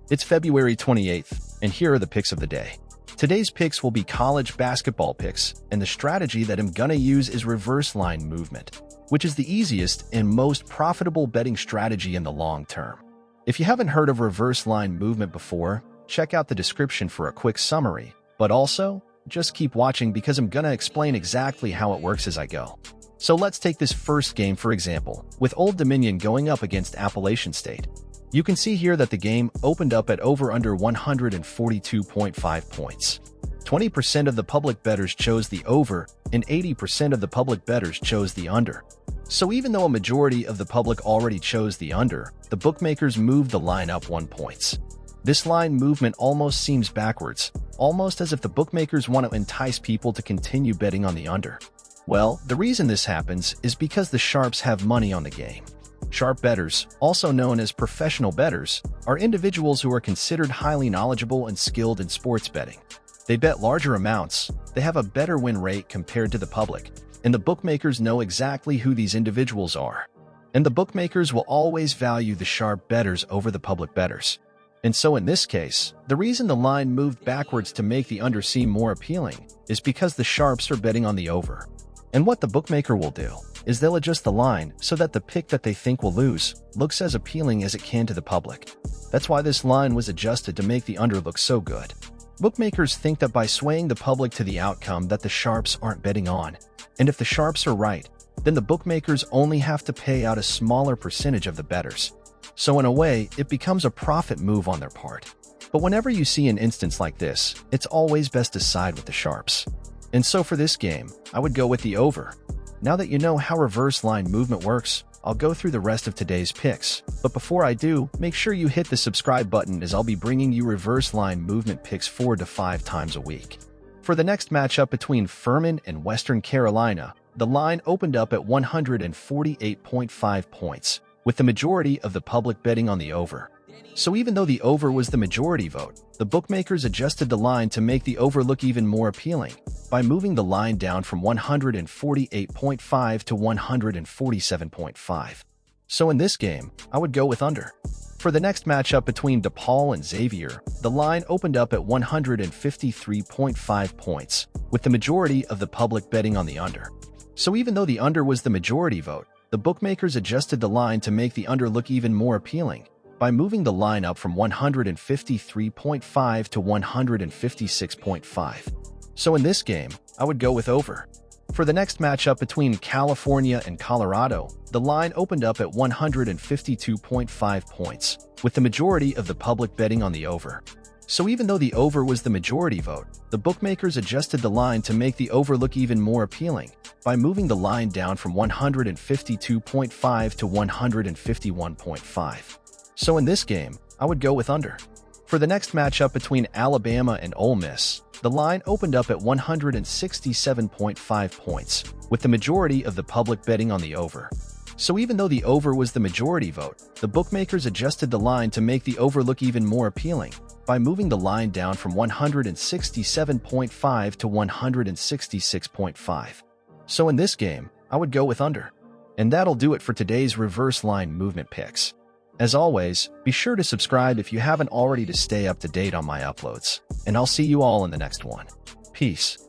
It's February 28th, and here are the picks of the day. Today's picks will be college basketball picks, and the strategy that I'm gonna use is reverse line movement, which is the easiest and most profitable betting strategy in the long term. If you haven't heard of reverse line movement before, check out the description for a quick summary, but also, just keep watching because I'm gonna explain exactly how it works as I go. So let's take this first game for example, with Old Dominion going up against Appalachian State. You can see here that the game opened up at over-under 142.5 points. 20% of the public bettors chose the over, and 80% of the public bettors chose the under. So even though a majority of the public already chose the under, the bookmakers moved the line up 1 point. This line movement almost seems backwards, almost as if the bookmakers want to entice people to continue betting on the under. Well, the reason this happens is because the sharps have money on the game. Sharp bettors, also known as professional bettors, are individuals who are considered highly knowledgeable and skilled in sports betting. They bet larger amounts, they have a better win rate compared to the public, and the bookmakers know exactly who these individuals are. And the bookmakers will always value the sharp bettors over the public bettors. And so in this case, the reason the line moved backwards to make the under seem more appealing is because the sharps are betting on the over. And what the bookmaker will do is they'll adjust the line so that the pick that they think will lose looks as appealing as it can to the public. That's why this line was adjusted to make the under look so good. Bookmakers think that by swaying the public to the outcome that the sharps aren't betting on, and if the sharps are right, then the bookmakers only have to pay out a smaller percentage of the bettors. So in a way, it becomes a profit move on their part. But whenever you see an instance like this, it's always best to side with the sharps. And so for this game, I would go with the over. Now that you know how reverse line movement works, I'll go through the rest of today's picks. But before I do, make sure you hit the subscribe button as I'll be bringing you reverse line movement picks 4 to 5 times a week. For the next matchup between Furman and Western Carolina, the line opened up at 148.5 points, with the majority of the public betting on the over. So even though the over was the majority vote, the bookmakers adjusted the line to make the over look even more appealing by moving the line down from 148.5 to 147.5. So in this game, I would go with under. For the next matchup between DePaul and Xavier, the line opened up at 153.5 points, with the majority of the public betting on the under. So even though the under was the majority vote, the bookmakers adjusted the line to make the under look even more appealing by moving the line up from 153.5 to 156.5. So in this game, I would go with over. For the next matchup between California and Colorado, the line opened up at 152.5 points, with the majority of the public betting on the over. So even though the over was the majority vote, the bookmakers adjusted the line to make the over look even more appealing by moving the line down from 152.5 to 151.5. So in this game, I would go with under. For the next matchup between Alabama and Ole Miss, the line opened up at 167.5 points, with the majority of the public betting on the over. So even though the over was the majority vote, the bookmakers adjusted the line to make the over look even more appealing by moving the line down from 167.5 to 166.5. So in this game, I would go with under. And that'll do it for today's reverse line movement picks. As always, be sure to subscribe if you haven't already to stay up to date on my uploads, and I'll see you all in the next one. Peace.